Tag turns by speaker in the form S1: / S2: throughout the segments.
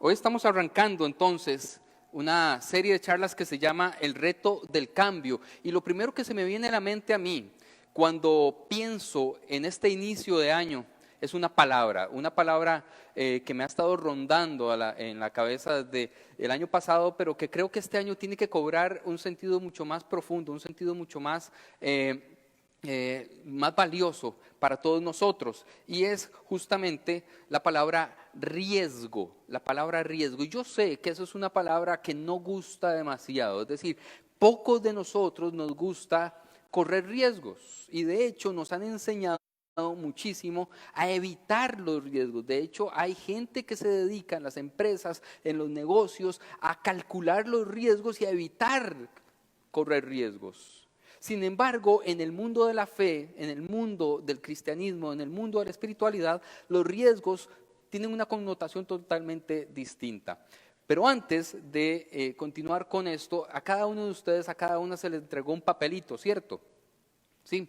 S1: Hoy estamos arrancando entonces una serie de charlas que se llama El reto del cambio. Y lo primero que se me viene a la mente a mí cuando pienso en este inicio de año es una palabra que me ha estado rondando en la cabeza desde el año pasado, pero que creo que este año tiene que cobrar un sentido mucho más profundo, un sentido mucho más más valioso para todos nosotros, y es justamente la palabra riesgo, Y yo sé que eso es una palabra que no gusta demasiado, es decir, pocos de nosotros nos gusta correr riesgos, y de hecho nos han enseñado muchísimo a evitar los riesgos. De hecho, hay gente que se dedica en las empresas, en los negocios, a calcular los riesgos y a evitar correr riesgos. Sin embargo, en el mundo de la fe, en el mundo del cristianismo, en el mundo de la espiritualidad, los riesgos tienen una connotación totalmente distinta. Pero antes de continuar con esto, a cada uno de ustedes, a cada una se le entregó un papelito, ¿cierto? Sí.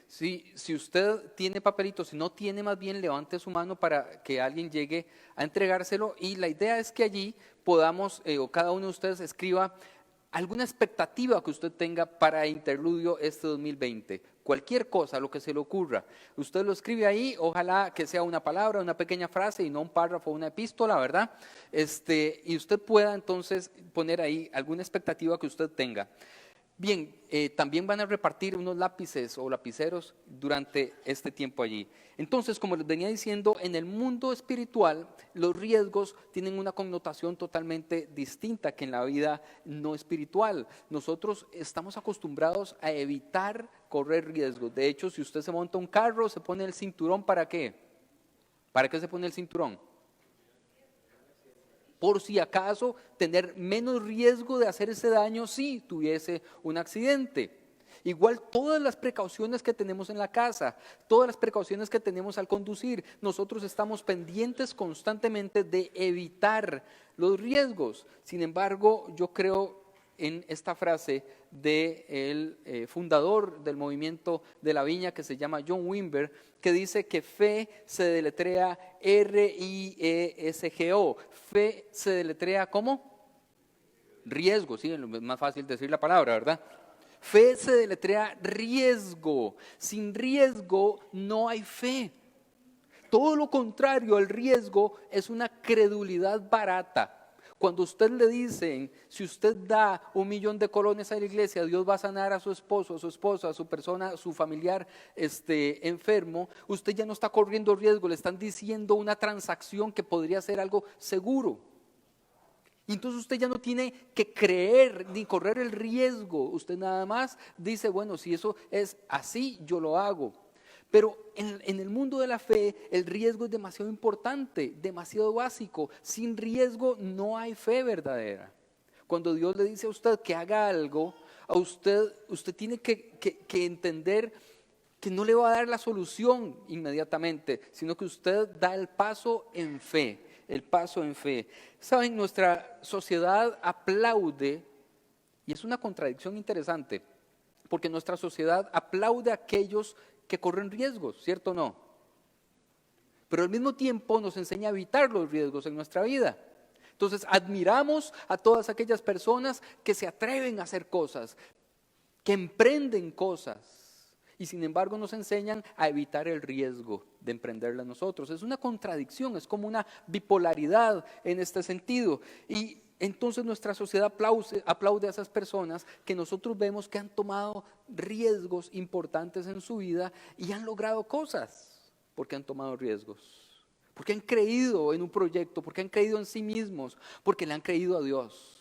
S1: Si usted tiene papelito, si no tiene, más bien levante su mano para que alguien llegue a entregárselo, y la idea es que allí podamos, o cada uno de ustedes escriba alguna expectativa que usted tenga para Interludio este 2020. Cualquier cosa, lo que se le ocurra. Usted lo escribe ahí, ojalá que sea una palabra, una pequeña frase y no un párrafo o una epístola, ¿verdad? Y usted pueda entonces poner ahí alguna expectativa que usted tenga. Bien, también van a repartir unos lápices o lapiceros durante este tiempo allí. Entonces, como les venía diciendo, en el mundo espiritual los riesgos tienen una connotación totalmente distinta que en la vida no espiritual. Nosotros estamos acostumbrados a evitar correr riesgos. De hecho, si usted se monta un carro, se pone el cinturón, ¿para qué? ¿Para qué se pone el cinturón? Por si acaso tener menos riesgo de hacer ese daño si tuviese un accidente. Igual todas las precauciones que tenemos en la casa, todas las precauciones que tenemos al conducir, nosotros estamos pendientes constantemente de evitar los riesgos. Sin embargo, yo creo en esta frase del fundador del movimiento de la viña, que se llama John Wimber, que dice que fe se deletrea R-I-E-S-G-O. Fe se deletrea ¿cómo? Riesgo, sí, es más fácil decir la palabra, ¿verdad? Fe se deletrea riesgo. Sin riesgo no hay fe. Todo lo contrario al riesgo es una credulidad barata. Cuando usted le dicen, si usted da 1,000,000 de colones a la iglesia, Dios va a sanar a su esposo, a su esposa, a su persona, a su familiar enfermo, usted ya no está corriendo riesgo, le están diciendo una transacción que podría ser algo seguro. Y entonces usted ya no tiene que creer ni correr el riesgo, usted nada más dice, bueno, si eso es así, yo lo hago. Pero en el mundo de la fe el riesgo es demasiado importante, demasiado básico. Sin riesgo no hay fe verdadera. Cuando Dios le dice a usted que haga algo, a usted tiene que entender que no le va a dar la solución inmediatamente, sino que usted da el paso en fe, el paso en fe. Saben, nuestra sociedad aplaude, y es una contradicción interesante, porque nuestra sociedad aplaude a aquellos que corren riesgos, ¿cierto o no? Pero al mismo tiempo nos enseña a evitar los riesgos en nuestra vida. Entonces admiramos a todas aquellas personas que se atreven a hacer cosas, que emprenden cosas, y sin embargo nos enseñan a evitar el riesgo de emprenderlas nosotros. Es una contradicción, es como una bipolaridad en este sentido. Y entonces nuestra sociedad aplaude a esas personas que nosotros vemos que han tomado riesgos importantes en su vida y han logrado cosas porque han tomado riesgos, porque han creído en un proyecto, porque han creído en sí mismos, porque le han creído a Dios.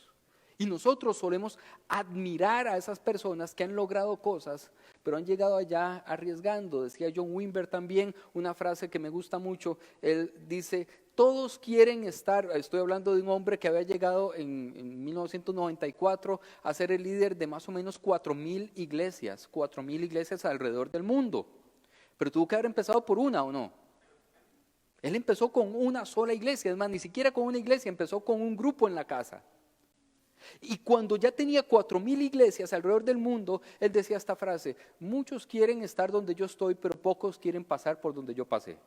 S1: Y nosotros solemos admirar a esas personas que han logrado cosas, pero han llegado allá arriesgando. Decía John Wimber también una frase que me gusta mucho. Él dice, todos quieren estar, estoy hablando de un hombre que había llegado en 1994 a ser el líder de más o menos 4,000 iglesias, 4,000 iglesias alrededor del mundo. Pero tuvo que haber empezado por una, ¿o no? Él empezó con una sola iglesia, es más, ni siquiera con una iglesia, empezó con un grupo en la casa. Y cuando ya tenía 4,000 iglesias alrededor del mundo, él decía esta frase, muchos quieren estar donde yo estoy, pero pocos quieren pasar por donde yo pasé.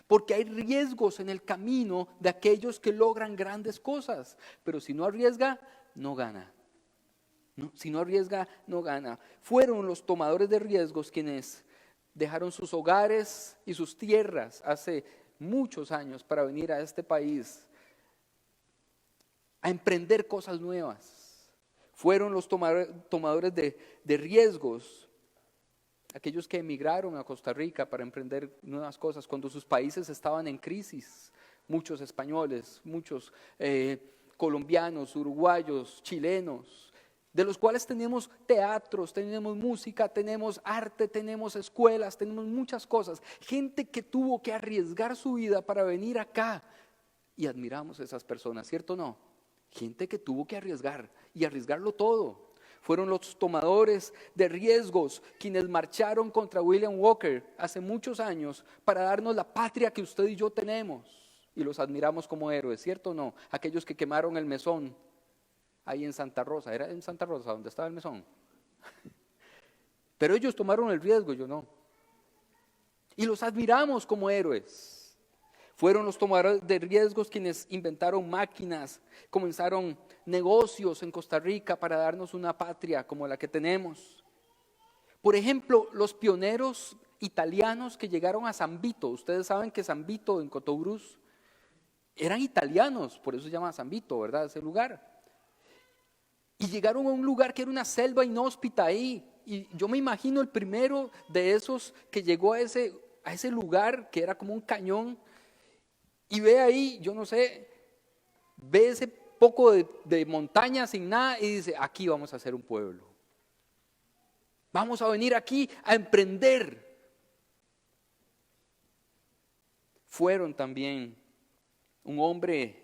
S1: Porque hay riesgos en el camino de aquellos que logran grandes cosas. Pero si no arriesga, no gana. No, si no arriesga, no gana. Fueron los tomadores de riesgos quienes dejaron sus hogares y sus tierras hace muchos años para venir a este país a emprender cosas nuevas. Fueron los tomadores de riesgos, aquellos que emigraron a Costa Rica para emprender nuevas cosas cuando sus países estaban en crisis. Muchos españoles, muchos colombianos, uruguayos, chilenos, de los cuales tenemos teatros, tenemos música, tenemos arte, tenemos escuelas, tenemos muchas cosas. Gente que tuvo que arriesgar su vida para venir acá y admiramos a esas personas, ¿cierto o no? Gente que tuvo que arriesgar y arriesgarlo todo. Fueron los tomadores de riesgos quienes marcharon contra William Walker hace muchos años para darnos la patria que usted y yo tenemos. Y los admiramos como héroes, ¿cierto o no? Aquellos que quemaron el mesón ahí en Santa Rosa. ¿Era en Santa Rosa donde estaba el mesón? Pero ellos tomaron el riesgo, yo no. Y los admiramos como héroes. Fueron los tomadores de riesgos quienes inventaron máquinas, comenzaron negocios en Costa Rica para darnos una patria como la que tenemos. Por ejemplo, los pioneros italianos que llegaron a San Vito. Ustedes saben que San Vito en Cotobruz eran italianos, por eso se llama San Vito, ¿verdad? Ese lugar. Y llegaron a un lugar que era una selva inhóspita ahí. Y yo me imagino el primero de esos que llegó a ese lugar que era como un cañón. Y ve ahí, yo no sé, ve ese poco de montaña sin nada y dice, aquí vamos a hacer un pueblo. Vamos a venir aquí a emprender. Fueron también un hombre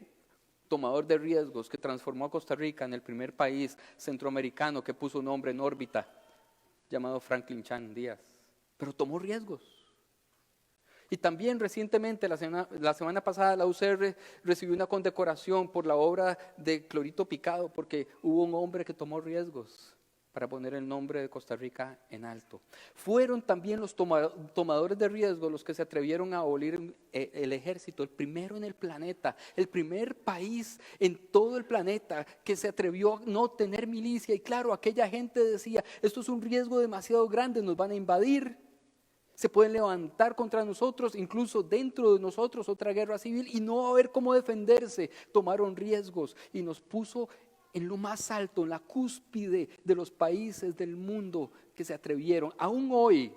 S1: tomador de riesgos que transformó a Costa Rica en el primer país centroamericano que puso un hombre en órbita, llamado Franklin Chan Díaz. Pero tomó riesgos. Y también recientemente, la semana pasada, la UCR recibió una condecoración por la obra de Clorito Picado, porque hubo un hombre que tomó riesgos para poner el nombre de Costa Rica en alto. Fueron también los tomadores de riesgos los que se atrevieron a abolir el ejército, el primero en el planeta, el primer país en todo el planeta que se atrevió a no tener milicia. Y claro, aquella gente decía, esto es un riesgo demasiado grande, nos van a invadir. Se pueden levantar contra nosotros, incluso dentro de nosotros otra guerra civil y no va a haber cómo defenderse. Tomaron riesgos y nos puso en lo más alto, en la cúspide de los países del mundo que se atrevieron. Aún hoy,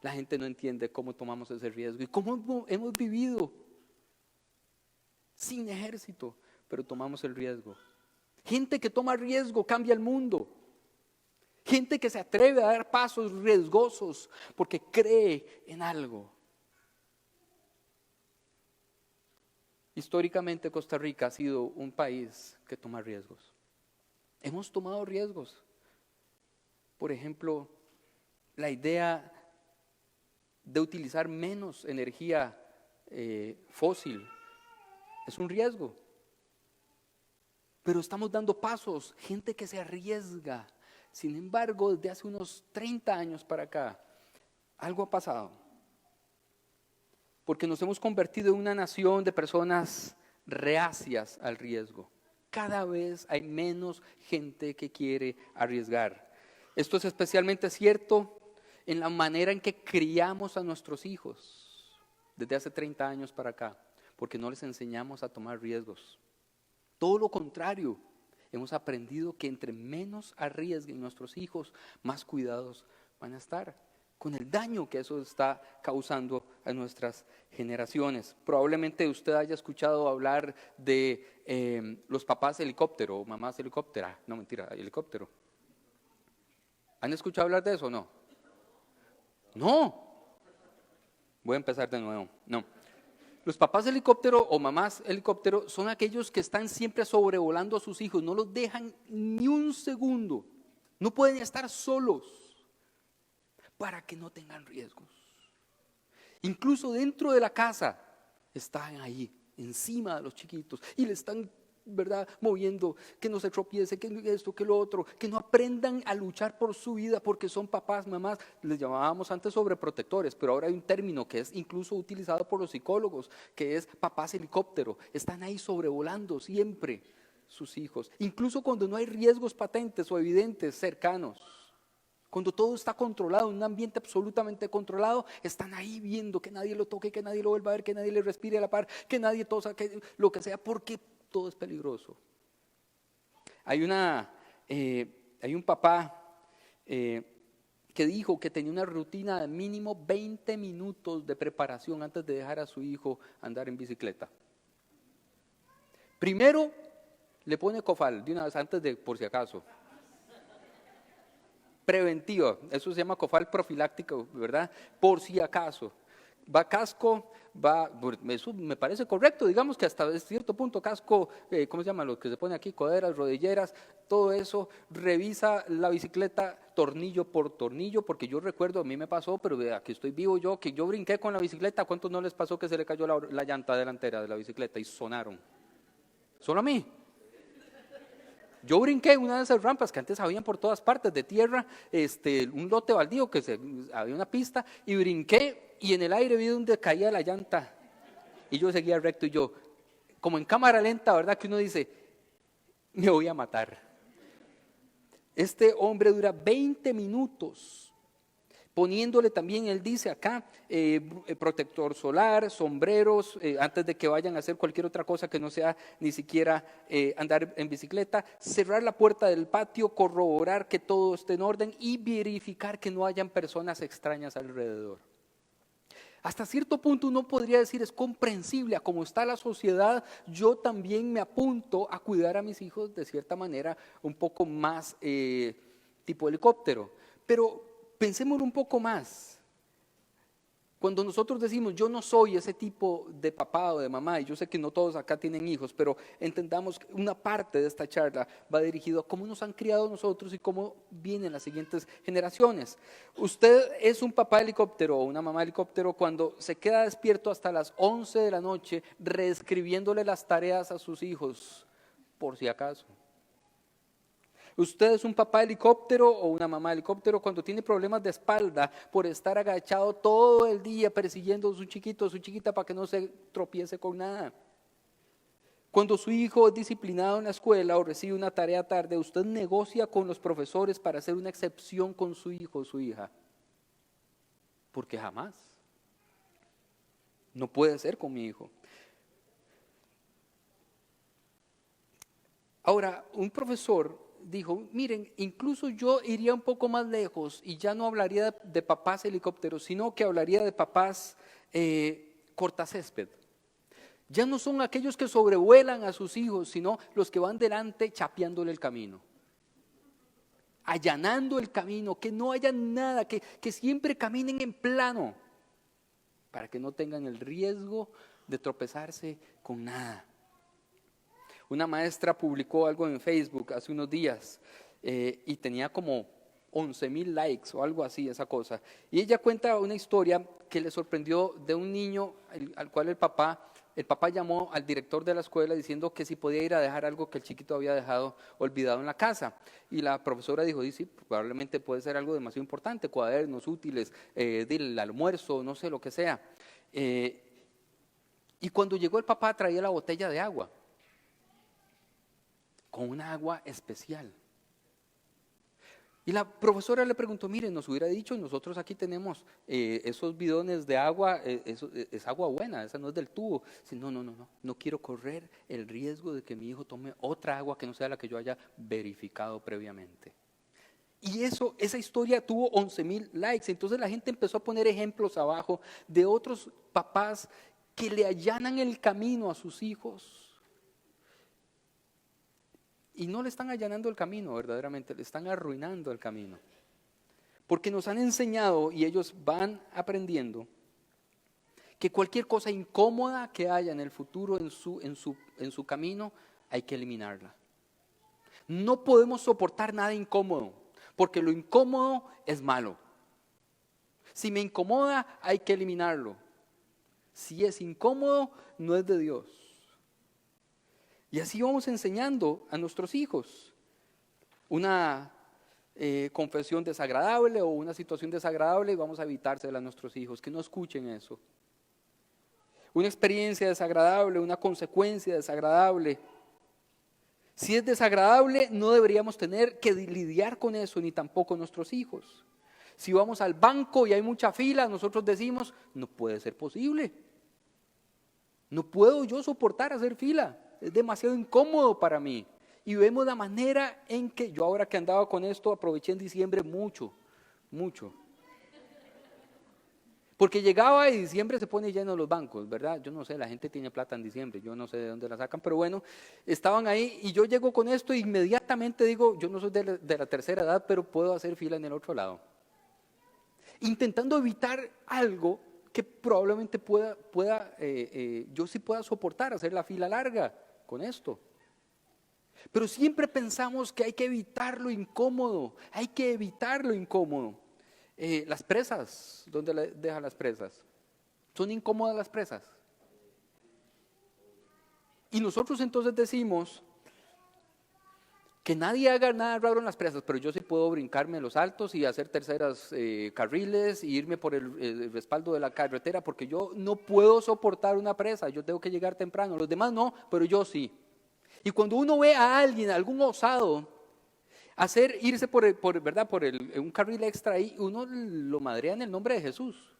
S1: la gente no entiende cómo tomamos ese riesgo y cómo hemos vivido sin ejército, pero tomamos el riesgo. Gente que toma riesgo cambia el mundo. Gente que se atreve a dar pasos riesgosos porque cree en algo. Históricamente Costa Rica ha sido un país que toma riesgos. Hemos tomado riesgos. Por ejemplo, la idea de utilizar menos energía fósil es un riesgo. Pero estamos dando pasos, gente que se arriesga. Sin embargo, desde hace unos 30 años para acá, algo ha pasado. Porque nos hemos convertido en una nación de personas reacias al riesgo. Cada vez hay menos gente que quiere arriesgar. Esto es especialmente cierto en la manera en que criamos a nuestros hijos desde hace 30 años para acá, porque no les enseñamos a tomar riesgos. Todo lo contrario. Hemos aprendido que entre menos arriesguen nuestros hijos, más cuidados van a estar con el daño que eso está causando a nuestras generaciones. Probablemente usted haya escuchado hablar de los papás helicóptero o mamás helicóptera. No, mentira, helicóptero. ¿Han escuchado hablar de eso o no? No. Voy a empezar de nuevo. No. Los papás helicóptero o mamás helicóptero son aquellos que están siempre sobrevolando a sus hijos, no los dejan ni un segundo, no pueden estar solos para que no tengan riesgos. Incluso dentro de la casa están ahí, encima de los chiquitos y le están ¿verdad? Moviendo, que no se tropiece, que esto, que lo otro, que no aprendan a luchar por su vida porque son papás, mamás. Les llamábamos antes sobreprotectores, pero ahora hay un término que es incluso utilizado por los psicólogos, que es papás helicóptero. Están ahí sobrevolando siempre sus hijos, incluso cuando no hay riesgos patentes o evidentes cercanos. Cuando todo está controlado, en un ambiente absolutamente controlado, están ahí viendo que nadie lo toque, que nadie lo vuelva a ver, que nadie le respire a la par, que nadie tosa, que lo que sea, porque todo es peligroso. Hay un papá que dijo que tenía una rutina de mínimo 20 minutos de preparación antes de dejar a su hijo andar en bicicleta. Primero, le pone cofal de una vez antes de, por si acaso. Preventiva, eso se llama cofal profiláctico, ¿verdad? Por si acaso. Va casco, eso me parece correcto, digamos que hasta cierto punto casco, ¿cómo se llama? Lo que se pone aquí, coderas, rodilleras, todo eso, revisa la bicicleta tornillo por tornillo, porque yo recuerdo, a mí me pasó, pero aquí estoy vivo yo, que yo brinqué con la bicicleta, ¿a cuántos no les pasó que se le cayó la llanta delantera de la bicicleta y sonaron? ¿Solo a mí? Yo brinqué una de esas rampas que antes habían por todas partes de tierra, un lote baldío había una pista, y brinqué y en el aire vi donde caía la llanta y yo seguía recto y yo, como en cámara lenta, ¿verdad? Que uno dice, me voy a matar. Este hombre dura 20 minutos poniéndole también, él dice acá, protector solar, sombreros, antes de que vayan a hacer cualquier otra cosa que no sea ni siquiera andar en bicicleta, cerrar la puerta del patio, corroborar que todo esté en orden y verificar que no hayan personas extrañas alrededor. Hasta cierto punto uno podría decir, es comprensible, a cómo está la sociedad, yo también me apunto a cuidar a mis hijos de cierta manera un poco más tipo helicóptero, pero pensemos un poco más. Cuando nosotros decimos, yo no soy ese tipo de papá o de mamá, y yo sé que no todos acá tienen hijos, pero entendamos que una parte de esta charla va dirigido a cómo nos han criado nosotros y cómo vienen las siguientes generaciones. Usted es un papá helicóptero o una mamá helicóptero cuando se queda despierto hasta las 11 de la noche reescribiéndole las tareas a sus hijos, por si acaso. Usted es un papá helicóptero o una mamá helicóptero cuando tiene problemas de espalda por estar agachado todo el día persiguiendo a su chiquito o su chiquita para que no se tropiece con nada. Cuando su hijo es disciplinado en la escuela o recibe una tarea tarde, usted negocia con los profesores para hacer una excepción con su hijo o su hija. Porque jamás. No puede ser con mi hijo. Ahora, un profesor dijo, miren, incluso yo iría un poco más lejos y ya no hablaría de papás helicópteros, sino que hablaría de papás cortacésped. Ya no son aquellos que sobrevuelan a sus hijos, sino los que van delante chapeándole el camino, allanando el camino, que no haya nada, que siempre caminen en plano, para que no tengan el riesgo de tropezarse con nada. Una maestra publicó algo en Facebook hace unos días y tenía como 11,000 likes o algo así, esa cosa. Y ella cuenta una historia que le sorprendió de un niño al cual el papá llamó al director de la escuela diciendo que si podía ir a dejar algo que el chiquito había dejado olvidado en la casa. Y la profesora dijo, sí, probablemente puede ser algo demasiado importante, cuadernos útiles, del almuerzo, no sé, lo que sea. Y cuando llegó el papá traía la botella de agua, con una agua especial. Y la profesora le preguntó, miren, nos hubiera dicho, nosotros aquí tenemos esos bidones de agua, es agua buena, esa no es del tubo. Dice, no quiero correr el riesgo de que mi hijo tome otra agua que no sea la que yo haya verificado previamente. Y esa historia tuvo 11,000 likes, entonces la gente empezó a poner ejemplos abajo de otros papás que le allanan el camino a sus hijos. Y no le están allanando el camino verdaderamente, le están arruinando el camino. Porque nos han enseñado y ellos van aprendiendo que cualquier cosa incómoda que haya en el futuro en su camino hay que eliminarla. No podemos soportar nada incómodo, porque lo incómodo es malo. Si me incomoda hay que eliminarlo. Si es incómodo no es de Dios. Y así vamos enseñando a nuestros hijos. Una confesión desagradable o una situación desagradable, vamos a evitársela a nuestros hijos, que no escuchen eso. Una experiencia desagradable, una consecuencia desagradable. Si es desagradable, no deberíamos tener que lidiar con eso, ni tampoco nuestros hijos. Si vamos al banco y hay mucha fila, nosotros decimos, no puede ser posible. No puedo yo soportar hacer fila, es demasiado incómodo para mí. Y vemos la manera en que, yo ahora que andaba con esto, aproveché en diciembre mucho. Porque llegaba y diciembre se pone lleno los bancos, ¿verdad? Yo no sé, la gente tiene plata en diciembre, yo no sé de dónde la sacan, pero bueno, estaban ahí y yo llego con esto e inmediatamente digo, yo no soy de la tercera edad, pero puedo hacer fila en el otro lado. Intentando evitar algo que probablemente yo sí pueda soportar, hacer la fila larga con esto. Pero siempre pensamos que hay que evitar lo incómodo, las presas, ¿dónde le dejan las presas? ¿Son incómodas las presas? Y nosotros entonces decimos que nadie haga nada raro en las presas, pero yo sí puedo brincarme los altos y hacer terceras carriles y irme por el respaldo de la carretera, porque yo no puedo soportar una presa, yo tengo que llegar temprano, los demás no, pero yo sí. Y cuando uno ve a alguien, algún osado, irse por un carril extra ahí, uno lo madrea en el nombre de Jesús.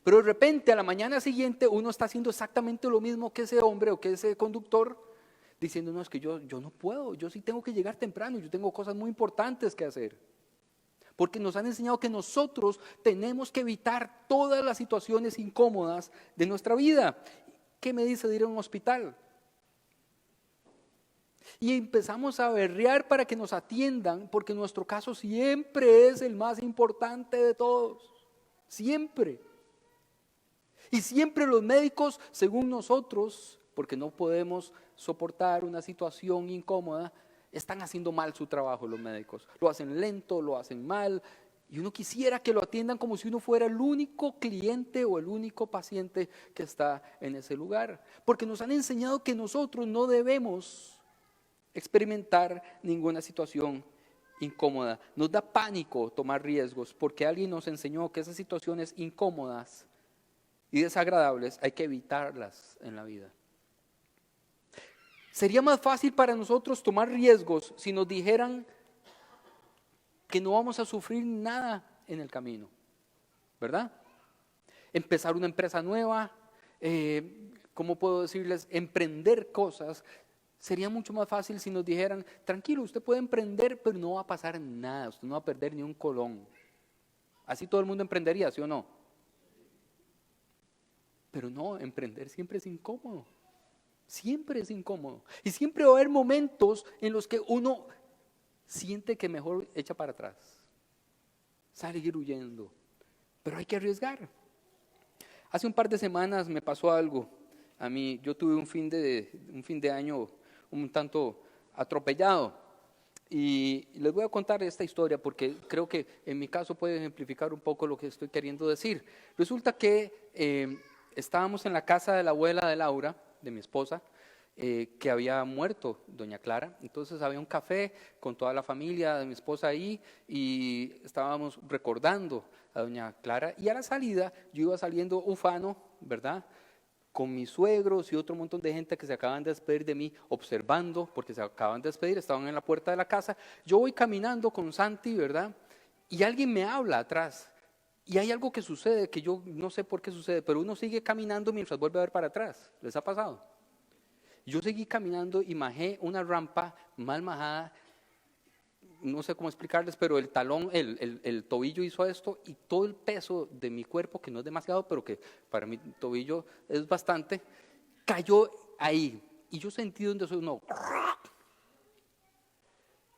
S1: Pero de repente a la mañana siguiente uno está haciendo exactamente lo mismo que ese hombre o que ese conductor, diciendo, no, es que yo no puedo, yo sí tengo que llegar temprano, yo tengo cosas muy importantes que hacer. Porque nos han enseñado que nosotros tenemos que evitar todas las situaciones incómodas de nuestra vida. ¿Qué me dice de ir a un hospital? Y empezamos a berrear para que nos atiendan, porque nuestro caso siempre es el más importante de todos, siempre. Y siempre los médicos, según nosotros, porque no podemos soportar una situación incómoda, están haciendo mal su trabajo los médicos. Lo hacen lento, lo hacen mal, y uno quisiera que lo atiendan como si uno fuera el único cliente o el único paciente que está en ese lugar. Porque nos han enseñado que nosotros no debemos experimentar ninguna situación incómoda. Nos da pánico tomar riesgos porque alguien nos enseñó que esas situaciones incómodas y desagradables hay que evitarlas en la vida. Sería más fácil para nosotros tomar riesgos si nos dijeran que no vamos a sufrir nada en el camino, ¿verdad? Empezar una empresa nueva, ¿cómo puedo decirles? Emprender cosas. Sería mucho más fácil si nos dijeran, tranquilo, usted puede emprender, pero no va a pasar nada, usted no va a perder ni un colón. Así todo el mundo emprendería, ¿sí o no? Pero no, emprender siempre es incómodo. Siempre es incómodo. Y siempre va a haber momentos en los que uno siente que mejor echa para atrás. Salir huyendo. Pero hay que arriesgar. Hace un par de semanas me pasó algo. A mí, yo tuve un fin de año un tanto atropellado. Y les voy a contar esta historia porque creo que en mi caso puede ejemplificar un poco lo que estoy queriendo decir. Resulta que estábamos en la casa de la abuela de Laura, de mi esposa, que había muerto doña Clara. Entonces había un café con toda la familia de mi esposa ahí y estábamos recordando a doña Clara. Y a la salida yo iba saliendo ufano, ¿verdad?, con mis suegros y otro montón de gente que se acaban de despedir de mí, observando, porque se acaban de despedir, estaban en la puerta de la casa. Yo voy caminando con Santi, ¿verdad? Y alguien me habla atrás. Y hay algo que sucede, que yo no sé por qué sucede, pero uno sigue caminando mientras vuelve a ver para atrás. ¿Les ha pasado? Yo seguí caminando y majé una rampa mal majada. No sé cómo explicarles, pero el talón, el tobillo hizo esto y todo el peso de mi cuerpo, que no es demasiado, pero que para mi tobillo es bastante, cayó ahí. Y yo sentí donde soy uno.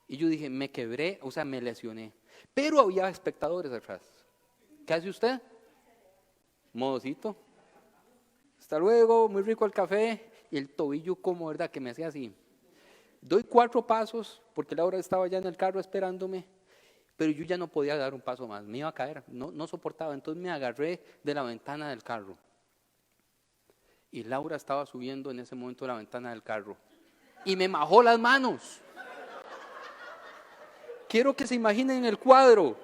S1: Y yo dije, me quebré, o sea, me lesioné. Pero había espectadores atrás. ¿Qué hace usted? Modosito. Hasta luego, muy rico el café. Y el tobillo como, ¿verdad?, que me hacía así. Doy 4 pasos, porque Laura estaba ya en el carro esperándome, pero yo ya no podía dar un paso más, me iba a caer, no soportaba, entonces me agarré de la ventana del carro. Y Laura estaba subiendo en ese momento a la ventana del carro y me majó las manos. Quiero que se imaginen el cuadro.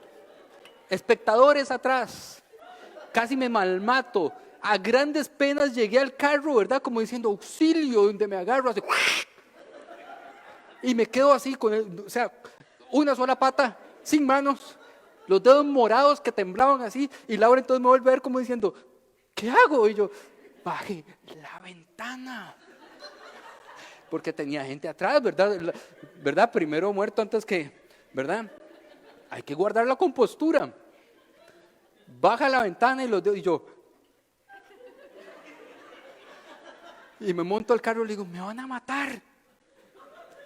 S1: Espectadores atrás. Casi me malmato. A grandes penas llegué al carro, ¿verdad? Como diciendo auxilio, donde me agarro así. Y me quedo así, o sea, una sola pata, sin manos, los dedos morados que temblaban así. Y Laura entonces me vuelve a ver como diciendo, ¿qué hago? Y yo, bajé la ventana. Porque tenía gente atrás, ¿verdad? ¿Verdad? Primero muerto antes que, ¿verdad? Hay que guardar la compostura. Baja la ventana y los dedos, y yo. Y me monto al carro y le digo, me van a matar.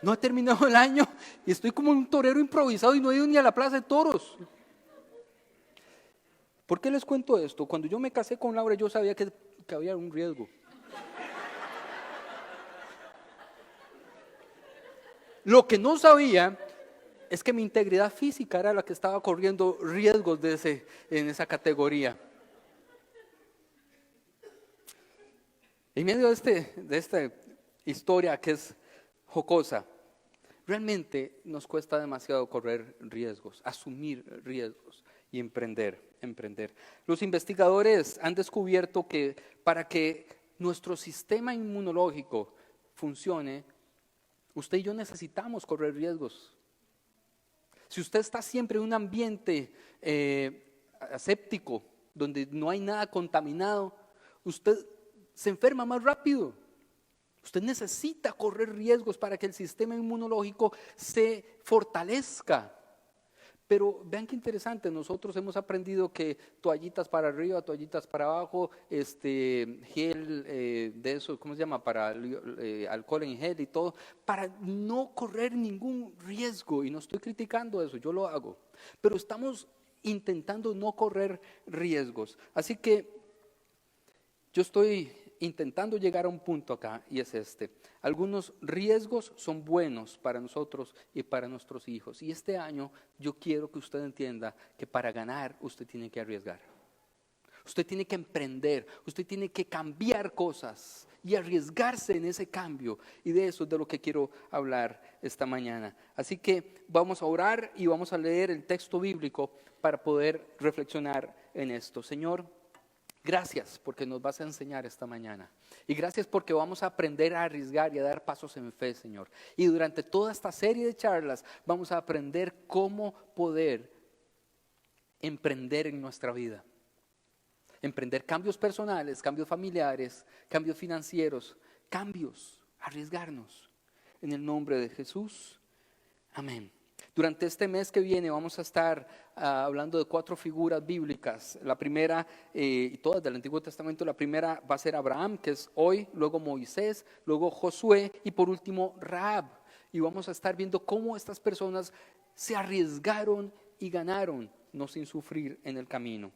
S1: No he terminado el año y estoy como un torero improvisado y no he ido ni a la plaza de toros. ¿Por qué les cuento esto? Cuando yo me casé con Laura, yo sabía que había un riesgo. Lo que no sabía es que mi integridad física era la que estaba corriendo riesgos en esa categoría. En medio de esta historia que es jocosa, realmente nos cuesta demasiado correr riesgos, asumir riesgos y emprender. Los investigadores han descubierto que para que nuestro sistema inmunológico funcione, usted y yo necesitamos correr riesgos. Si usted está siempre en un ambiente aséptico, donde no hay nada contaminado, usted se enferma más rápido. Usted necesita correr riesgos para que el sistema inmunológico se fortalezca. Pero vean qué interesante, nosotros hemos aprendido que toallitas para arriba, toallitas para abajo, gel de eso, ¿cómo se llama? Para alcohol en gel y todo, para no correr ningún riesgo. Y no estoy criticando eso, yo lo hago. Pero estamos intentando no correr riesgos. Así que yo estoy intentando llegar a un punto acá y es este. Algunos riesgos son buenos para nosotros y para nuestros hijos. Y este año yo quiero que usted entienda que para ganar usted tiene que arriesgar. Usted tiene que emprender, usted tiene que cambiar cosas y arriesgarse en ese cambio. Y de eso es de lo que quiero hablar esta mañana. Así que vamos a orar y vamos a leer el texto bíblico para poder reflexionar en esto. Señor, gracias porque nos vas a enseñar esta mañana. Y gracias porque vamos a aprender a arriesgar y a dar pasos en fe, Señor. Y durante toda esta serie de charlas vamos a aprender cómo poder emprender en nuestra vida. Emprender cambios personales, cambios familiares, cambios financieros, cambios, arriesgarnos. En el nombre de Jesús, amén. Durante este mes que viene vamos a estar hablando de 4 figuras bíblicas. La primera, y todas del Antiguo Testamento, la primera va a ser Abraham, que es hoy, luego Moisés, luego Josué y por último Rahab. Y vamos a estar viendo cómo estas personas se arriesgaron y ganaron, no sin sufrir en el camino.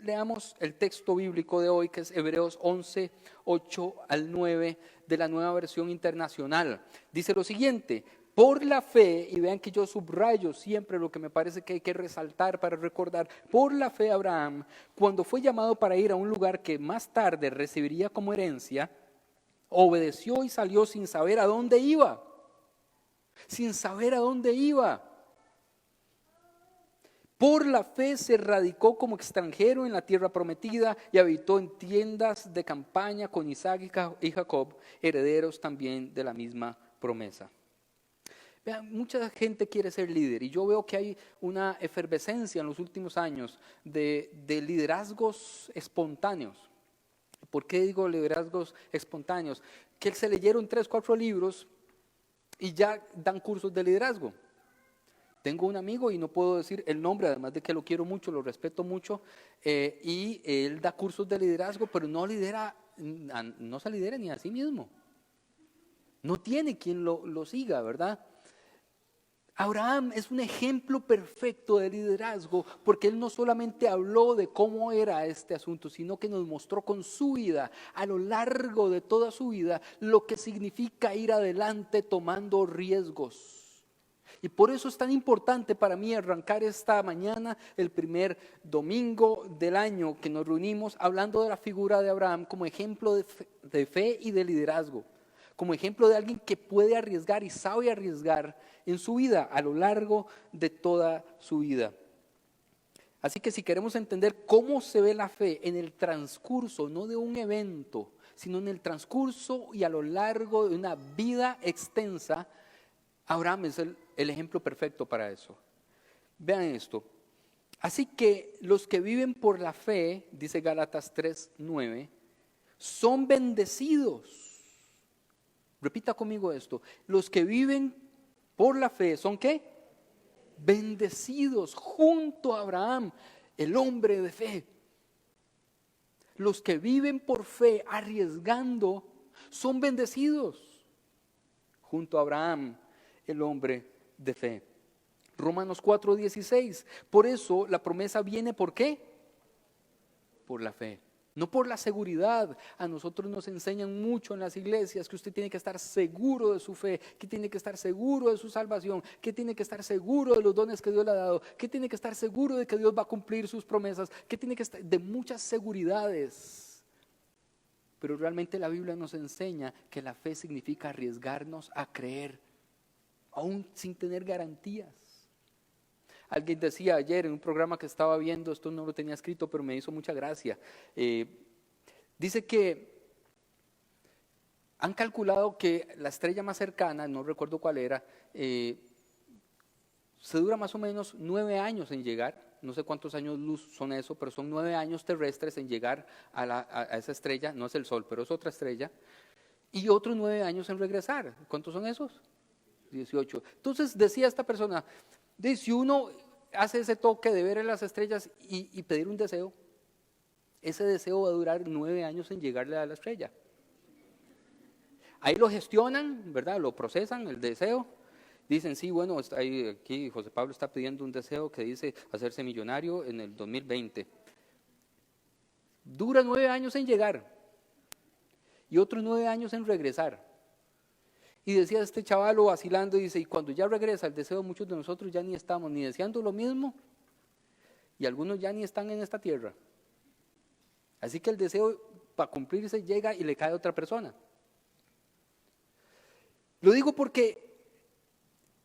S1: Leamos el texto bíblico de hoy, que es Hebreos 11, 8 al 9 de la Nueva Versión Internacional. Dice lo siguiente: por la fe, y vean que yo subrayo siempre lo que me parece que hay que resaltar para recordar, por la fe Abraham, cuando fue llamado para ir a un lugar que más tarde recibiría como herencia, obedeció y salió sin saber a dónde iba. Sin saber a dónde iba. Por la fe se radicó como extranjero en la tierra prometida y habitó en tiendas de campaña con Isaac y Jacob, herederos también de la misma promesa. Vean, mucha gente quiere ser líder y yo veo que hay una efervescencia en los últimos años de liderazgos espontáneos. ¿Por qué digo liderazgos espontáneos? Que se leyeron 3, 4 libros y ya dan cursos de liderazgo. Tengo un amigo y no puedo decir el nombre, además de que lo quiero mucho, lo respeto mucho, y él da cursos de liderazgo, pero no se lidera ni a sí mismo. No tiene quien lo siga, ¿verdad? Abraham es un ejemplo perfecto de liderazgo porque él no solamente habló de cómo era este asunto, sino que nos mostró con su vida, a lo largo de toda su vida, lo que significa ir adelante tomando riesgos. Y por eso es tan importante para mí arrancar esta mañana, el primer domingo del año que nos reunimos, hablando de la figura de Abraham como ejemplo de fe y de liderazgo, como ejemplo de alguien que puede arriesgar y sabe arriesgar en su vida, a lo largo de toda su vida. Así que si queremos entender cómo se ve la fe en el transcurso, no de un evento, sino en el transcurso y a lo largo de una vida extensa, Abraham es el ejemplo perfecto para eso. Vean esto. Así que los que viven por la fe, dice Gálatas 3:9, son bendecidos. Repita conmigo esto. Los que viven por la fe, ¿son qué? Bendecidos junto a Abraham, el hombre de fe. Los que viven por fe, arriesgando, son bendecidos junto a Abraham, el hombre de fe. Romanos 4:16. Por eso la promesa viene, ¿por qué? Por la fe, no por la seguridad. A nosotros nos enseñan mucho en las iglesias que usted tiene que estar seguro de su fe, que tiene que estar seguro de su salvación, que tiene que estar seguro de los dones que Dios le ha dado, que tiene que estar seguro de que Dios va a cumplir sus promesas, que tiene que estar de muchas seguridades. Pero realmente la Biblia nos enseña que la fe significa arriesgarnos a creer, aún sin tener garantías. Alguien decía ayer en un programa que estaba viendo, esto no lo tenía escrito, pero me hizo mucha gracia. Dice que han calculado que la estrella más cercana, no recuerdo cuál era, se dura más o menos 9 años en llegar. No sé cuántos años luz son eso, pero son 9 años terrestres en llegar a esa estrella. No es el Sol, pero es otra estrella. Y otros 9 años en regresar. ¿Cuántos son esos? 18. Entonces decía esta persona, si uno hace ese toque de ver en las estrellas y pedir un deseo, ese deseo va a durar 9 años en llegarle a la estrella. Ahí lo gestionan, ¿verdad? Lo procesan, el deseo. Dicen, sí, bueno, aquí José Pablo está pidiendo un deseo que dice hacerse millonario en el 2020. Dura 9 años en llegar y otros 9 años en regresar. Y decía este chavalo vacilando, dice, y cuando ya regresa el deseo, muchos de nosotros ya ni estamos ni deseando lo mismo, y algunos ya ni están en esta tierra. Así que el deseo para cumplirse llega y le cae a otra persona. Lo digo porque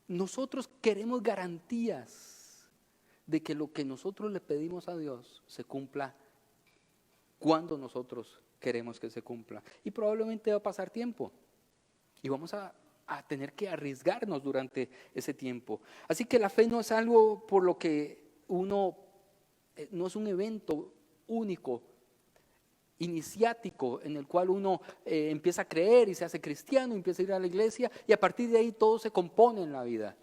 S1: nosotros queremos garantías de que lo que nosotros le pedimos a Dios se cumpla cuando nosotros queremos que se cumpla. Y probablemente va a pasar tiempo. Y vamos a tener que arriesgarnos durante ese tiempo. Así que la fe no es algo por lo que no es un evento único, iniciático, en el cual uno empieza a creer y se hace cristiano, empieza a ir a la iglesia y a partir de ahí todo se compone en la vida.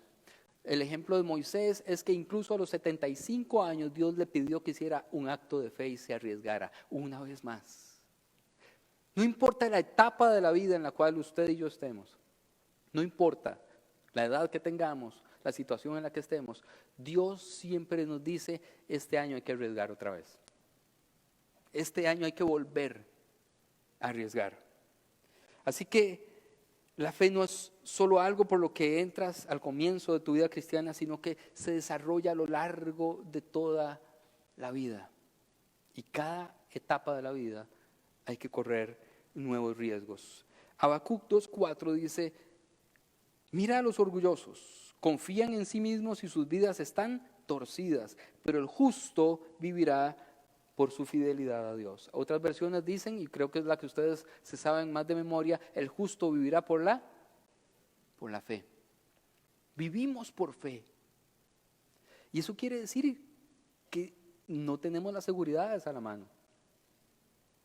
S1: El ejemplo de Moisés es que incluso a los 75 años Dios le pidió que hiciera un acto de fe y se arriesgara una vez más. No importa la etapa de la vida en la cual usted y yo estemos, no importa la edad que tengamos, la situación en la que estemos, Dios siempre nos dice, este año hay que arriesgar otra vez. Este año hay que volver a arriesgar. Así que la fe no es solo algo por lo que entras al comienzo de tu vida cristiana, sino que se desarrolla a lo largo de toda la vida. Y cada etapa de la vida hay que correr nuevos riesgos. Habacuc 2:4 dice, mira a los orgullosos, confían en sí mismos y sus vidas están torcidas, pero el justo vivirá por su fidelidad a Dios. Otras versiones dicen, y creo que es la que ustedes se saben más de memoria, el justo vivirá por la fe. Vivimos por fe. Y eso quiere decir que no tenemos las seguridades a la mano,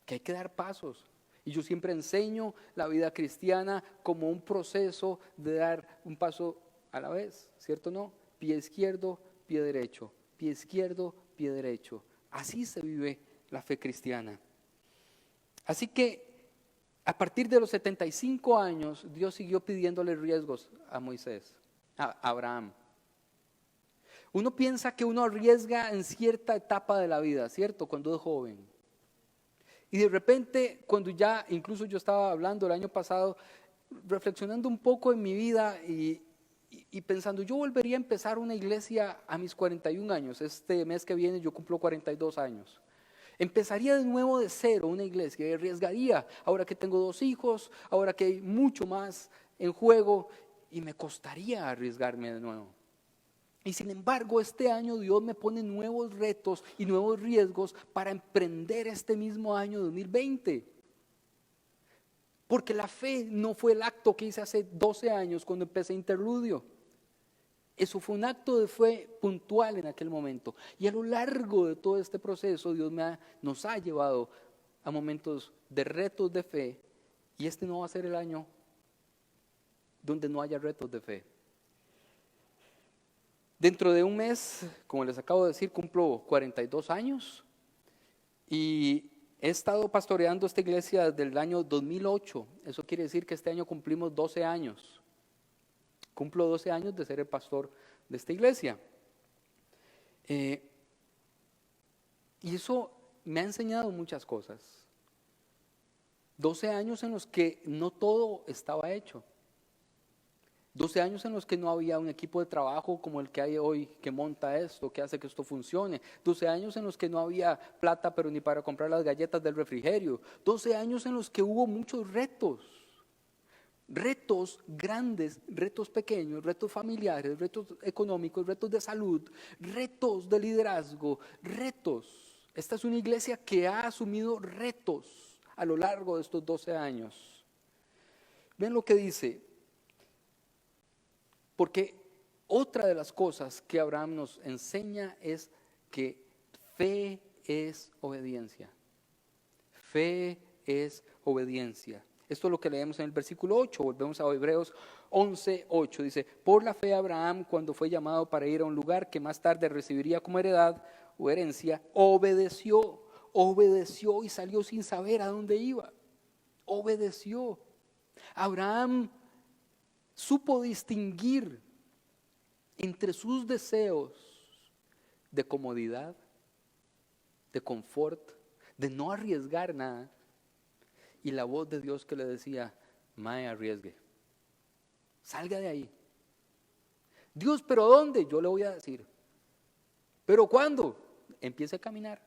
S1: que hay que dar pasos. Y yo siempre enseño la vida cristiana como un proceso de dar un paso a la vez, ¿cierto o no? Pie izquierdo, pie derecho, pie izquierdo, pie derecho. Así se vive la fe cristiana. Así que a partir de los 75 años, Dios siguió pidiéndole riesgos a Moisés, a Abraham. Uno piensa que uno arriesga en cierta etapa de la vida, ¿cierto? Cuando es joven. Y de repente, cuando ya, incluso yo estaba hablando el año pasado, reflexionando un poco en mi vida y y pensando, yo volvería a empezar una iglesia a mis 41 años. Este mes que viene yo cumplo 42 años. Empezaría de nuevo de cero una iglesia y arriesgaría, ahora que tengo 2 hijos, ahora que hay mucho más en juego, y me costaría arriesgarme de nuevo. Y sin embargo, este año Dios me pone nuevos retos y nuevos riesgos para emprender este mismo año 2020. Porque la fe no fue el acto que hice hace 12 años cuando empecé Interludio. Eso fue un acto de fe puntual en aquel momento. Y a lo largo de todo este proceso, Dios nos ha llevado a momentos de retos de fe. Y este no va a ser el año donde no haya retos de fe. Dentro de un mes, como les acabo de decir, cumplo 42 años. Y he estado pastoreando esta iglesia desde el año 2008. Eso quiere decir que este año cumplimos 12 años. Cumplo 12 años de ser el pastor de esta iglesia. Y eso me ha enseñado muchas cosas. 12 años en los que no todo estaba hecho. 12 años en los que no había un equipo de trabajo como el que hay hoy, que monta esto, que hace que esto funcione. 12 años en los que no había plata, pero ni para comprar las galletas del refrigerio. 12 años en los que hubo muchos retos. Retos grandes, retos pequeños, retos familiares, retos económicos, retos de salud, retos de liderazgo, retos. Esta es una iglesia que ha asumido retos a lo largo de estos 12 años. Ven lo que dice, porque otra de las cosas que Abraham nos enseña es que fe es obediencia. Fe es obediencia. Esto es lo que leemos en el versículo 8, volvemos a Hebreos 11:8, dice, por la fe Abraham, cuando fue llamado para ir a un lugar que más tarde recibiría como heredad o herencia, obedeció y salió sin saber a dónde iba. Obedeció. Abraham supo distinguir entre sus deseos de comodidad, de confort, de no arriesgar nada, y la voz de Dios que le decía, mae, arriesgue, salga de ahí. Dios, ¿pero dónde? Yo le voy a decir. ¿Pero cuándo? Empiece a caminar.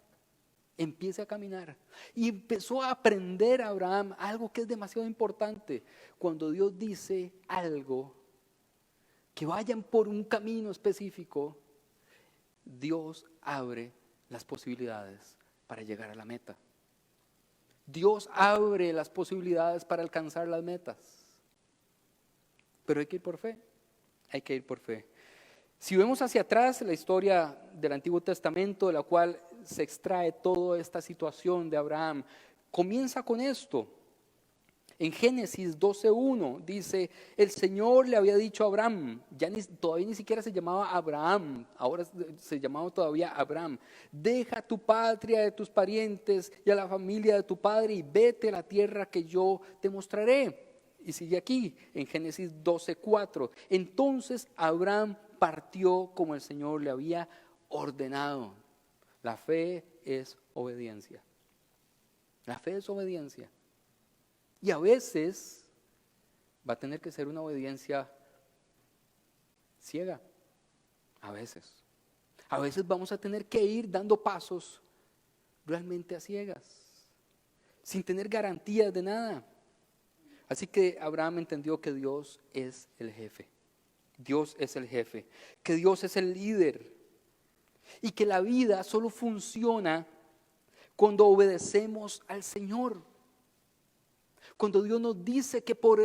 S1: Empiece a caminar. Y empezó a aprender Abraham algo que es demasiado importante. Cuando Dios dice algo, que vayan por un camino específico, Dios abre las posibilidades para llegar a la meta. Dios abre las posibilidades para alcanzar las metas. Pero hay que ir por fe. Hay que ir por fe. Si vemos hacia atrás la historia del Antiguo Testamento, de la cual se extrae toda esta situación de Abraham, comienza con esto. En Génesis 12:1 dice, el Señor le había dicho a Abraham, todavía ni siquiera se llamaba Abraham, ahora se llamaba todavía Abraham, deja tu patria, de tus parientes y a la familia de tu padre y vete a la tierra que yo te mostraré. Y sigue aquí en Génesis 12:4, entonces Abraham partió como el Señor le había ordenado. La fe es obediencia. La fe es obediencia. Y a veces va a tener que ser una obediencia ciega. A veces. A veces vamos a tener que ir dando pasos realmente a ciegas, sin tener garantías de nada. Así que Abraham entendió que Dios es el jefe. Dios es el jefe. Que Dios es el líder. Y que la vida solo funciona cuando obedecemos al Señor. Cuando Dios nos dice que por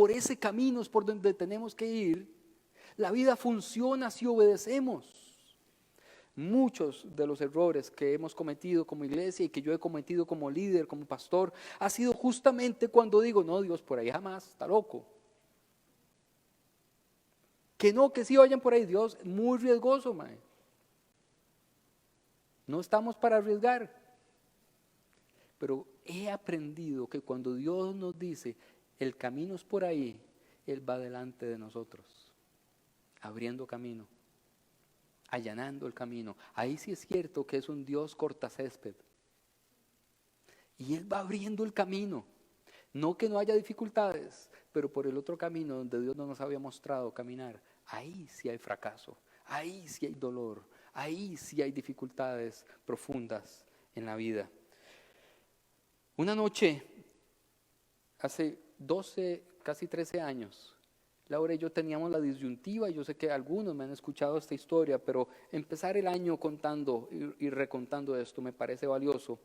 S1: ese camino es por donde tenemos que ir, la vida funciona si obedecemos. Muchos de los errores que hemos cometido como iglesia y que yo he cometido como líder, como pastor, ha sido justamente cuando digo, no, Dios, por ahí jamás, está loco. Que no, que sí vayan por ahí, Dios, muy riesgoso, mae. No estamos para arriesgar. Pero he aprendido que cuando Dios nos dice, el camino es por ahí, Él va delante de nosotros, abriendo camino, allanando el camino. Ahí sí es cierto que es un Dios cortacésped. Y Él va abriendo el camino. No que no haya dificultades, pero por el otro camino donde Dios no nos había mostrado caminar, ahí sí hay fracaso, ahí sí hay dolor, ahí sí hay dificultades profundas en la vida. Una noche, hace 12, casi 13 años, Laura y yo teníamos la disyuntiva. Yo sé que algunos me han escuchado esta historia, pero empezar el año contando y recontando esto me parece valioso.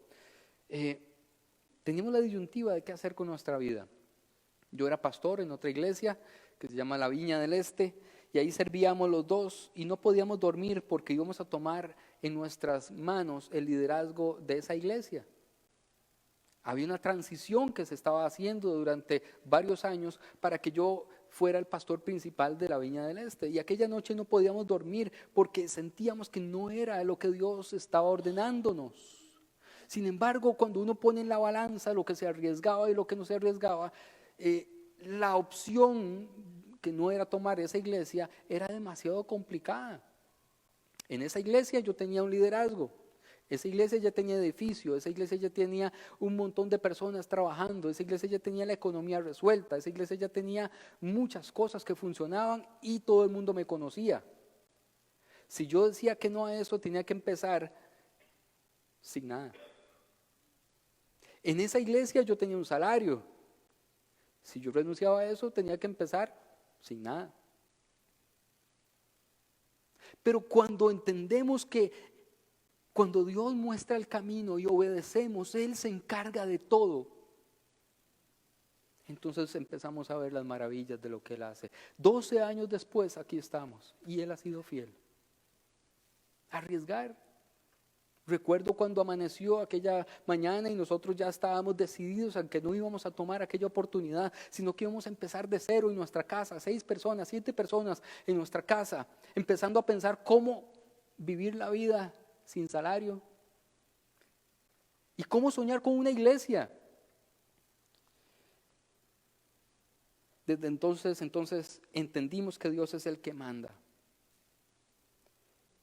S1: Teníamos la disyuntiva de qué hacer con nuestra vida. Yo era pastor en otra iglesia que se llama La Viña del Este, y ahí servíamos los dos y no podíamos dormir porque íbamos a tomar en nuestras manos el liderazgo de esa iglesia. Había una transición que se estaba haciendo durante varios años para que yo fuera el pastor principal de la Viña del Este. Y aquella noche no podíamos dormir porque sentíamos que no era lo que Dios estaba ordenándonos. Sin embargo, cuando uno pone en la balanza lo que se arriesgaba y lo que no se arriesgaba, la opción que no era tomar esa iglesia era demasiado complicada. En esa iglesia yo tenía un liderazgo. Esa iglesia ya tenía edificio, esa iglesia ya tenía un montón de personas trabajando, esa iglesia ya tenía la economía resuelta, esa iglesia ya tenía muchas cosas que funcionaban y todo el mundo me conocía. Si yo decía que no a eso, tenía que empezar sin nada. En esa iglesia yo tenía un salario. Si yo renunciaba a eso, tenía que empezar sin nada. Pero cuando entendemos que cuando Dios muestra el camino y obedecemos, Él se encarga de todo. Entonces empezamos a ver las maravillas de lo que Él hace. 12 años después aquí estamos y Él ha sido fiel. Arriesgar. Recuerdo cuando amaneció aquella mañana y nosotros ya estábamos decididos a que no íbamos a tomar aquella oportunidad, sino que íbamos a empezar de cero en nuestra casa, 6 personas, 7 personas en nuestra casa, empezando a pensar cómo vivir la vida sin salario y cómo soñar con una iglesia. Desde entonces entendimos que Dios es el que manda.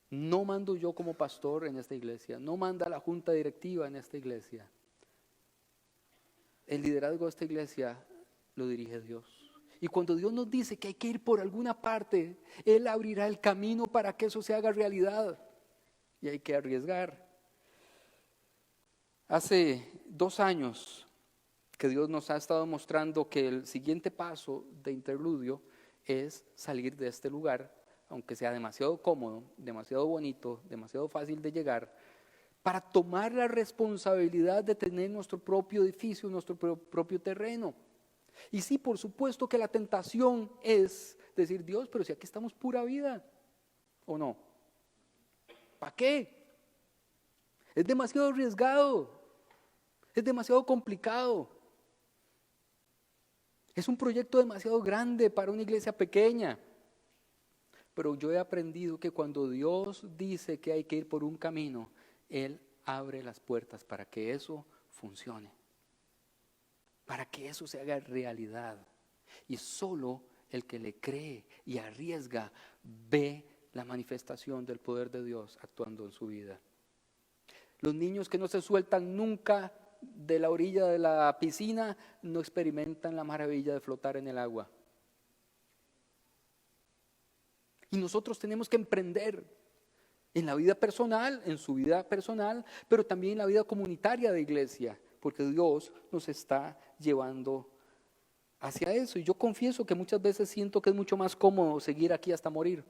S1: No mando yo como pastor en esta iglesia, no manda la junta directiva en esta iglesia. El liderazgo de esta iglesia lo dirige Dios. Y cuando Dios nos dice que hay que ir por alguna parte, Él abrirá el camino para que eso se haga realidad. Y hay que arriesgar. Hace 2 años que Dios nos ha estado mostrando que el siguiente paso de interludio es salir de este lugar, aunque sea demasiado cómodo, demasiado bonito, demasiado fácil de llegar, para tomar la responsabilidad de tener nuestro propio edificio, nuestro propio terreno. Y sí, por supuesto que la tentación es decir, Dios, pero si aquí estamos pura vida, ¿o no? ¿Para qué? Es demasiado arriesgado, es demasiado complicado. Es un proyecto demasiado grande para una iglesia pequeña. Pero yo he aprendido que cuando Dios dice que hay que ir por un camino, Él abre las puertas para que eso funcione, para que eso se haga realidad. Y solo el que le cree y arriesga ve la manifestación del poder de Dios actuando en su vida. Los niños que no se sueltan nunca de la orilla de la piscina no experimentan la maravilla de flotar en el agua. Y nosotros tenemos que emprender en la vida personal, en su vida personal, pero también en la vida comunitaria de iglesia, porque Dios nos está llevando hacia eso. Y yo confieso que muchas veces siento que es mucho más cómodo seguir aquí hasta morir.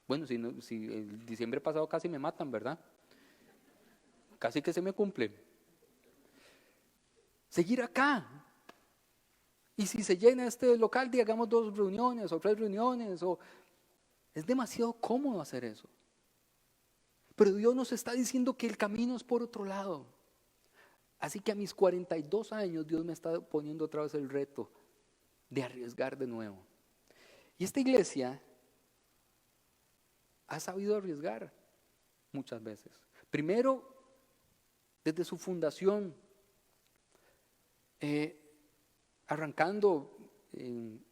S1: Bueno, si el diciembre pasado casi me matan, ¿verdad? Casi que se me cumple. Seguir acá. Y si se llena este local, hagamos 2 reuniones o 3 reuniones. Es demasiado cómodo hacer eso. Pero Dios nos está diciendo que el camino es por otro lado. Así que a mis 42 años Dios me está poniendo otra vez el reto de arriesgar de nuevo. Y esta iglesia ha sabido arriesgar muchas veces. Primero, desde su fundación, arrancando en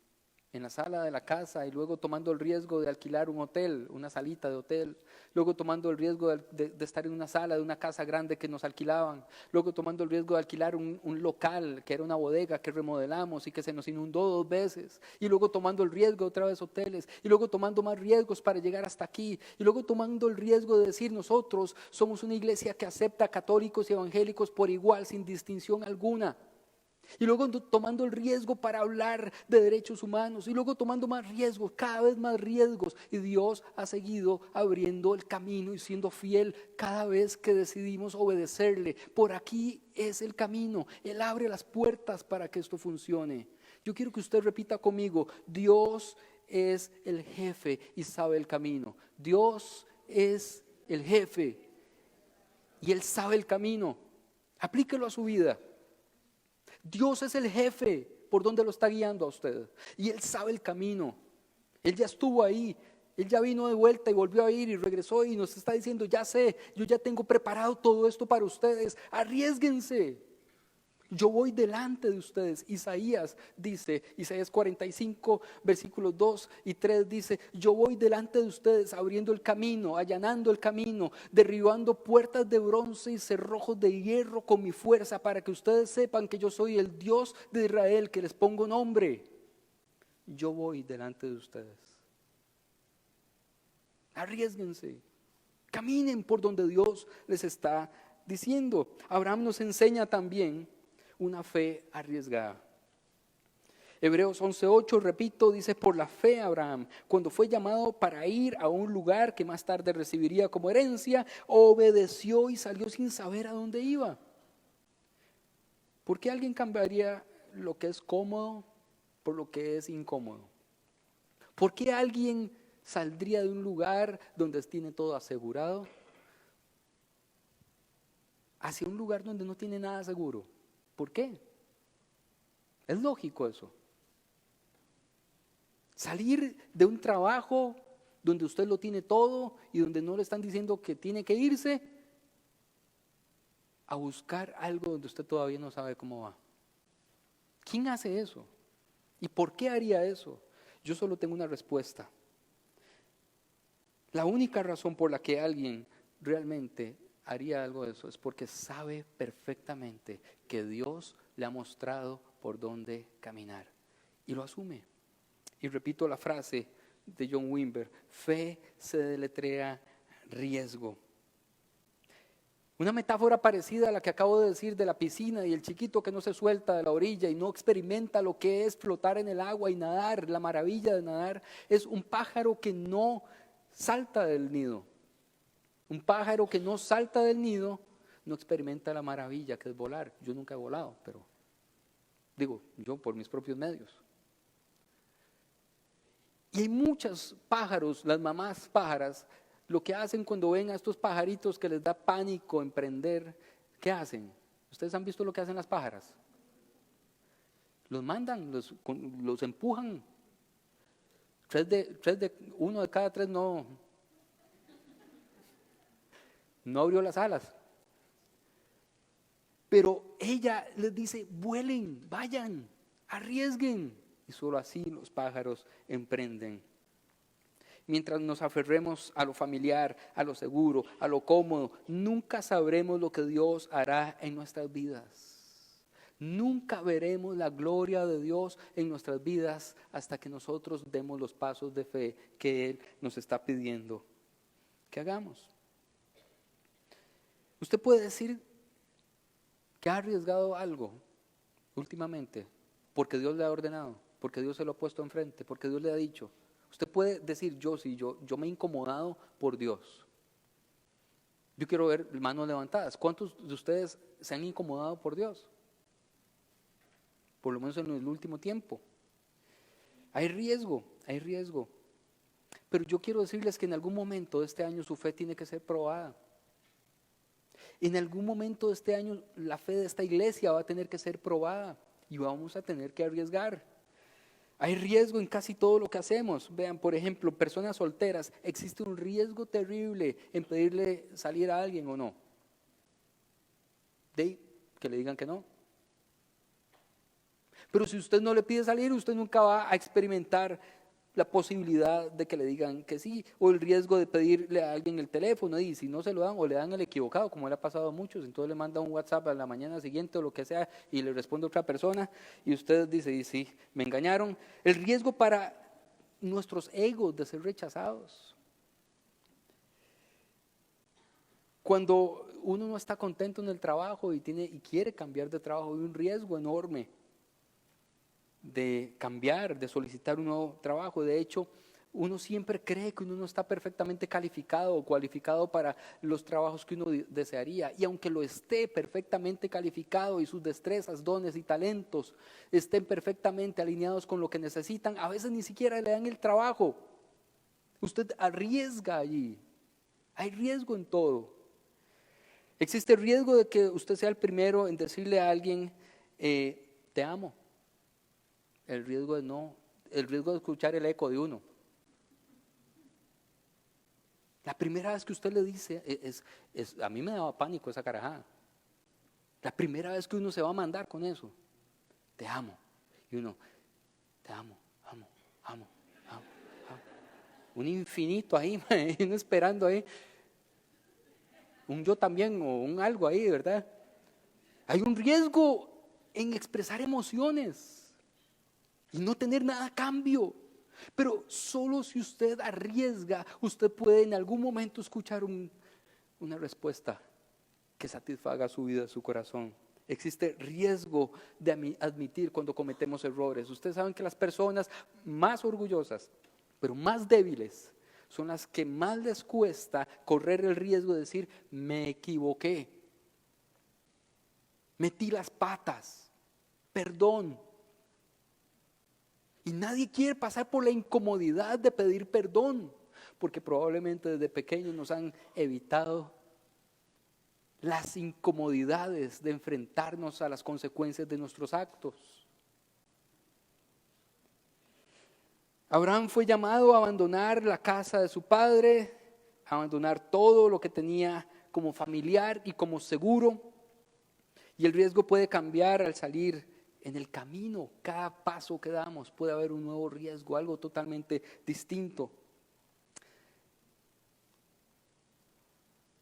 S1: en la sala de la casa y luego tomando el riesgo de alquilar un hotel, una salita de hotel, luego tomando el riesgo de estar en una sala de una casa grande que nos alquilaban, luego tomando el riesgo de alquilar un local que era una bodega que remodelamos y que se nos inundó 2 veces, y luego tomando el riesgo de otra vez hoteles, y luego tomando más riesgos para llegar hasta aquí, y luego tomando el riesgo de decir nosotros somos una iglesia que acepta católicos y evangélicos por igual, sin distinción alguna. Y luego tomando el riesgo para hablar de derechos humanos. Y luego tomando más riesgos, cada vez más riesgos. Y Dios ha seguido abriendo el camino y siendo fiel cada vez que decidimos obedecerle. Por aquí es el camino. Él abre las puertas para que esto funcione. Yo quiero que usted repita conmigo: Dios es el jefe y sabe el camino. Dios es el jefe y Él sabe el camino. Aplíquelo a su vida. Dios es el jefe por donde lo está guiando a usted y Él sabe el camino. Él ya estuvo ahí, Él ya vino de vuelta y volvió a ir y regresó y nos está diciendo: ya sé, yo ya tengo preparado todo esto para ustedes, arriésguense. Yo voy delante de ustedes. Isaías dice, Isaías 45 versículos 2 y 3 dice: yo voy delante de ustedes abriendo el camino, allanando el camino, derribando puertas de bronce y cerrojos de hierro con mi fuerza, para que ustedes sepan que yo soy el Dios de Israel, que les pongo nombre. Yo voy delante de ustedes. Arriésguense, caminen por donde Dios les está diciendo. Abraham nos enseña también una fe arriesgada. Hebreos 11:8, repito, dice: por la fe Abraham, cuando fue llamado para ir a un lugar que más tarde recibiría como herencia, obedeció y salió sin saber a dónde iba. ¿Por qué alguien cambiaría lo que es cómodo por lo que es incómodo? ¿Por qué alguien saldría de un lugar donde tiene todo asegurado hacia un lugar donde no tiene nada seguro? ¿Por qué? Es lógico eso. Salir de un trabajo donde usted lo tiene todo y donde no le están diciendo que tiene que irse, a buscar algo donde usted todavía no sabe cómo va. ¿Quién hace eso? ¿Y por qué haría eso? Yo solo tengo una respuesta. La única razón por la que alguien realmente haría algo de eso es porque sabe perfectamente que Dios le ha mostrado por dónde caminar y lo asume. Y repito la frase de John Wimber: fe se deletrea riesgo. Una metáfora parecida a la que acabo de decir de la piscina y el chiquito que no se suelta de la orilla y no experimenta lo que es flotar en el agua y nadar, la maravilla de nadar, es un pájaro que no salta del nido. Un pájaro que no salta del nido no experimenta la maravilla que es volar. Yo nunca he volado, pero digo, yo por mis propios medios. Y hay muchos pájaros, las mamás pájaras, lo que hacen cuando ven a estos pajaritos que les da pánico emprender, ¿qué hacen? ¿Ustedes han visto lo que hacen las pájaras? Los mandan, los empujan. Uno de cada 3 no abrió las alas. Pero ella les dice: vuelen, vayan, arriesguen. Y solo así los pájaros emprenden. Mientras nos aferremos a lo familiar, a lo seguro, a lo cómodo, nunca sabremos lo que Dios hará en nuestras vidas. Nunca veremos la gloria de Dios en nuestras vidas hasta que nosotros demos los pasos de fe que Él nos está pidiendo que hagamos. Usted puede decir que ha arriesgado algo últimamente porque Dios le ha ordenado, porque Dios se lo ha puesto enfrente, porque Dios le ha dicho. Usted puede decir: yo me he incomodado por Dios. Yo quiero ver manos levantadas. ¿Cuántos de ustedes se han incomodado por Dios? Por lo menos en el último tiempo. Hay riesgo. Pero yo quiero decirles que en algún momento de este año su fe tiene que ser probada. En algún momento de este año la fe de esta iglesia va a tener que ser probada y vamos a tener que arriesgar. Hay riesgo en casi todo lo que hacemos. Vean, por ejemplo, personas solteras, existe un riesgo terrible en pedirle salir a alguien o no. De que le digan que no. Pero si usted no le pide salir, usted nunca va a experimentar la posibilidad de que le digan que sí, o el riesgo de pedirle a alguien el teléfono, y si no se lo dan o le dan el equivocado, como le ha pasado a muchos, entonces le manda un WhatsApp a la mañana siguiente o lo que sea y le responde otra persona y usted dice, y sí, me engañaron. El riesgo para nuestros egos de ser rechazados. Cuando uno no está contento en el trabajo y quiere cambiar de trabajo, hay un riesgo enorme de cambiar, de solicitar un nuevo trabajo. De hecho, uno siempre cree que uno no está perfectamente calificado o cualificado para los trabajos que uno desearía. Y aunque lo esté perfectamente calificado y sus destrezas, dones y talentos estén perfectamente alineados con lo que necesitan, a veces ni siquiera le dan el trabajo. Usted arriesga allí. Hay riesgo en todo. Existe el riesgo de que usted sea el primero en decirle a alguien, te amo. El riesgo de escuchar el eco de uno. La primera vez que usted le dice, a mí me daba pánico esa carajada. La primera vez que uno se va a mandar con eso, te amo. Y uno, te amo, amo. Un infinito ahí, y uno esperando ahí. Un yo también o un algo ahí, ¿verdad? Hay un riesgo en expresar emociones y no tener nada a cambio. Pero solo si usted arriesga, usted puede en algún momento escuchar una respuesta que satisfaga su vida, su corazón. Existe riesgo de admitir cuando cometemos errores. Ustedes saben que las personas más orgullosas, pero más débiles, son las que más les cuesta correr el riesgo de decir, me equivoqué, metí las patas, perdón. Y nadie quiere pasar por la incomodidad de pedir perdón, porque probablemente desde pequeños nos han evitado las incomodidades de enfrentarnos a las consecuencias de nuestros actos. Abraham fue llamado a abandonar la casa de su padre, a abandonar todo lo que tenía como familiar y como seguro. Y el riesgo puede cambiar al salir en el camino. Cada paso que damos puede haber un nuevo riesgo, algo totalmente distinto.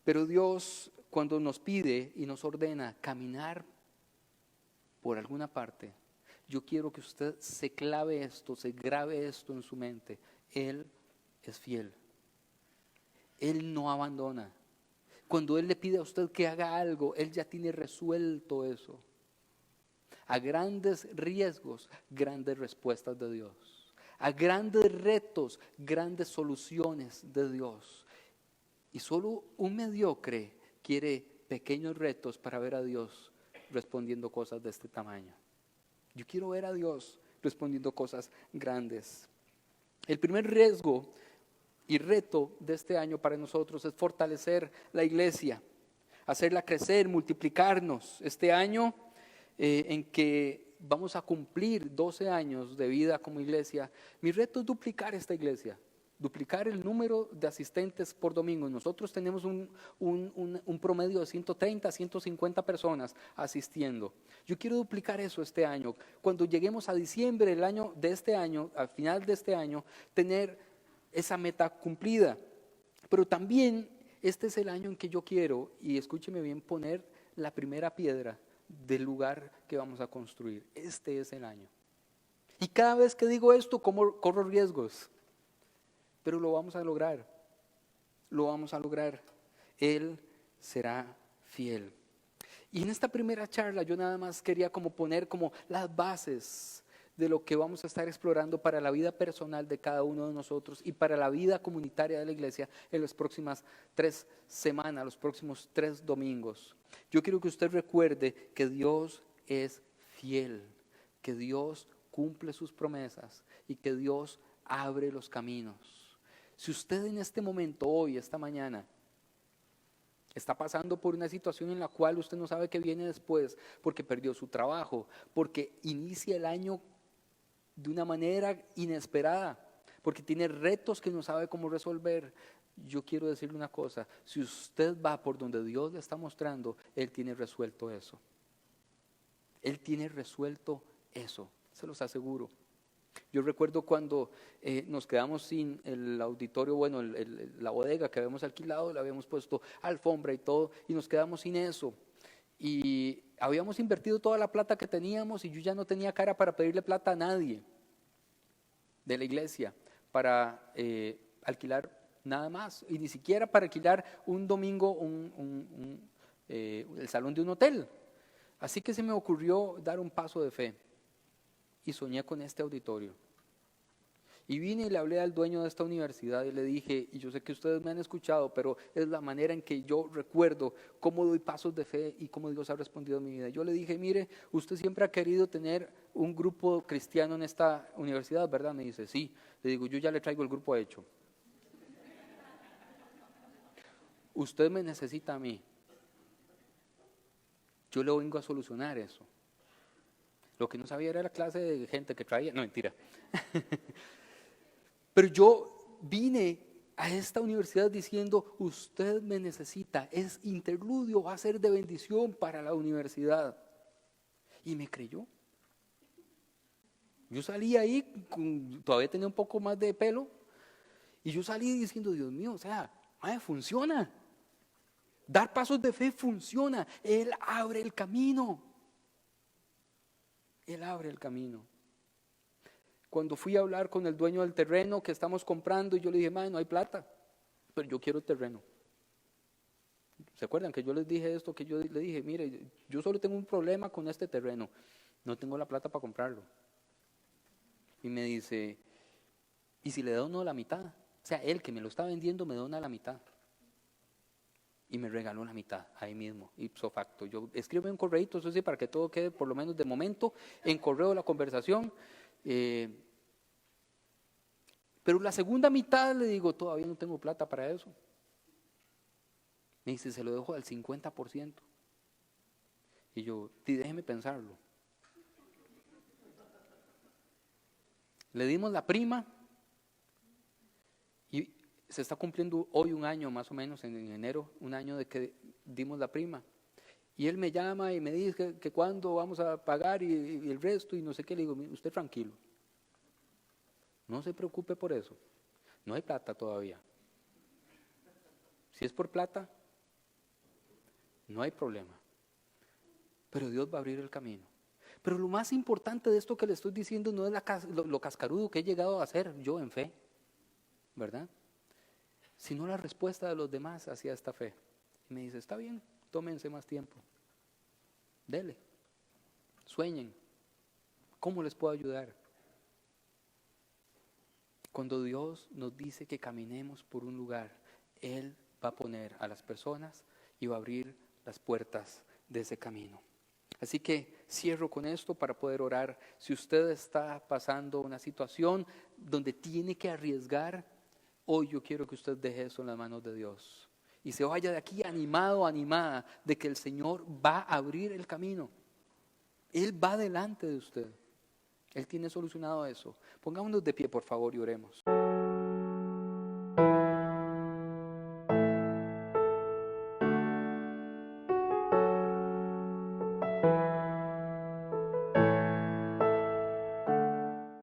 S1: Pero Dios, cuando nos pide y nos ordena caminar por alguna parte, yo quiero que usted se clave esto, se grabe esto en su mente. Él es fiel. Él no abandona. Cuando Él le pide a usted que haga algo, Él ya tiene resuelto eso. A grandes riesgos, grandes respuestas de Dios. A grandes retos, grandes soluciones de Dios. Y solo un mediocre quiere pequeños retos para ver a Dios respondiendo cosas de este tamaño. Yo quiero ver a Dios respondiendo cosas grandes. El primer riesgo y reto de este año para nosotros es fortalecer la iglesia, hacerla crecer, multiplicarnos. Este año en que vamos a cumplir 12 años de vida como iglesia, mi reto es duplicar esta iglesia, duplicar el número de asistentes por domingo. Nosotros tenemos un promedio de 130 a 150 personas asistiendo. Yo quiero duplicar eso este año. Cuando lleguemos a diciembre del año de este año, al final de este año, tener esa meta cumplida. Pero también este es el año en que yo quiero, y escúcheme bien, poner la primera piedra del lugar que vamos a construir. Este es el año. Y cada vez que digo esto, corro riesgos. Pero lo vamos a lograr. Lo vamos a lograr. Él será fiel. Y en esta primera charla yo nada más quería poner las bases de lo que vamos a estar explorando para la vida personal de cada uno de nosotros y para la vida comunitaria de la iglesia en las próximas 3 semanas, los próximos 3 domingos. Yo quiero que usted recuerde que Dios es fiel, que Dios cumple sus promesas y que Dios abre los caminos. Si usted en este momento, hoy, esta mañana, está pasando por una situación en la cual usted no sabe qué viene después, porque perdió su trabajo, porque inicia el año de una manera inesperada, porque tiene retos que no sabe cómo resolver, yo quiero decirle una cosa: si usted va por donde Dios le está mostrando, Él tiene resuelto eso. Él tiene resuelto eso. se los aseguro. Yo recuerdo cuando nos quedamos sin el auditorio, bueno, la bodega que habíamos alquilado, le habíamos puesto alfombra y todo, y nos quedamos sin eso. Y habíamos invertido toda la plata que teníamos y yo ya no tenía cara para pedirle plata a nadie de la iglesia para alquilar nada más, y ni siquiera para alquilar un domingo el salón de un hotel. Así que se me ocurrió dar un paso de fe y soñé con este auditorio. Y vine y le hablé al dueño de esta universidad y le dije, y yo sé que ustedes me han escuchado, pero es la manera en que yo recuerdo cómo doy pasos de fe y cómo Dios ha respondido a mi vida. Yo le dije, mire, usted siempre ha querido tener un grupo cristiano en esta universidad, ¿verdad? Me dice, sí. Le digo, yo ya le traigo el grupo hecho. Usted me necesita a mí. Yo le vengo a solucionar eso. Lo que no sabía era la clase de gente que traía. No, mentira. Pero yo vine a esta universidad diciendo, usted me necesita, es interludio, va a ser de bendición para la universidad. Y me creyó. Yo salí ahí, todavía tenía un poco más de pelo, y yo salí diciendo, Dios mío, o sea, funciona. Dar pasos de fe funciona. Él abre el camino. Él abre el camino. Cuando fui a hablar con el dueño del terreno que estamos comprando, yo le dije, no hay plata, pero yo quiero el terreno. ¿Se acuerdan que yo les dije esto? Que yo le dije, mire, yo solo tengo un problema con este terreno, no tengo la plata para comprarlo. Y me dice, ¿y si le dono la mitad? O sea, él que me lo está vendiendo me dona la mitad. Y me regaló la mitad ahí mismo, ipso facto. Yo escribo un correíto, eso sí, para que todo quede por lo menos de momento en correo la conversación. Pero la segunda mitad le digo, todavía no tengo plata para eso. Me dice, se lo dejo al 50%. Y yo, déjeme pensarlo. Le dimos la prima y se está cumpliendo hoy un año más o menos, en enero, un año de que dimos la prima. Y él me llama y me dice que cuándo vamos a pagar y el resto y no sé qué. Le digo, usted tranquilo. No se preocupe por eso. No hay plata todavía. Si es por plata, no hay problema. Pero Dios va a abrir el camino. Pero lo más importante de esto que le estoy diciendo no es lo cascarudo que he llegado a hacer yo en fe, ¿verdad? Sino la respuesta de los demás hacia esta fe. Y me dice, está bien, tómense más tiempo. Dele. Sueñen. ¿Cómo les puedo ayudar? Cuando Dios nos dice que caminemos por un lugar, Él va a poner a las personas y va a abrir las puertas de ese camino. Así que cierro con esto para poder orar. Si usted está pasando una situación donde tiene que arriesgar, hoy yo quiero que usted deje eso en las manos de Dios. Y se vaya de aquí animado, animada, de que el Señor va a abrir el camino. Él va delante de usted. Él tiene solucionado eso. Pongámonos de pie, por favor, y oremos.